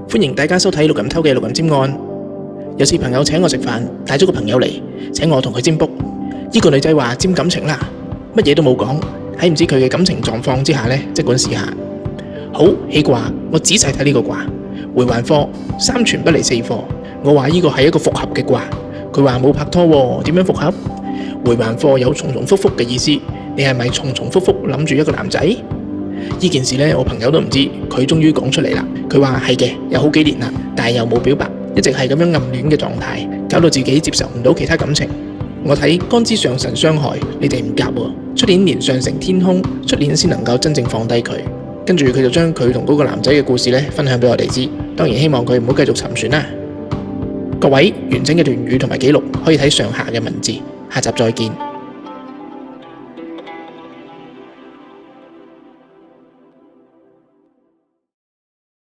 歡迎大家收睇《路人偷嘅路人尖案》。有次朋友請我食飯，帶咗個朋友嚟，請我同佢占卜。呢個女仔話占感情啦，乜嘢都冇講，喺唔知佢嘅感情狀況之下呢，即管試下。好，起卦，我仔細睇呢個卦，回環課三傳不離四課。我話呢個係一個復合嘅卦，佢話冇拍拖喎，點樣復合？回環課有重重複複嘅意思，你係咪重重複複諗住一個男仔？呢件事呢，我朋友都唔知，佢終於講出嚟啦。佢話係嘅，有好幾年啦，但係又冇表白，一直係咁樣暗戀嘅狀態，搞到自己接受唔到其他感情。我睇干支上神相害，你哋唔夾喎，出年年上承天空，出年先能夠真正放低佢。跟住佢就將佢同嗰個男仔嘅故事呢分享俾我哋知，當然希望佢唔好繼續沉船啦。各位，完整嘅段語同埋記錄可以睇上下嘅文字，下集再見。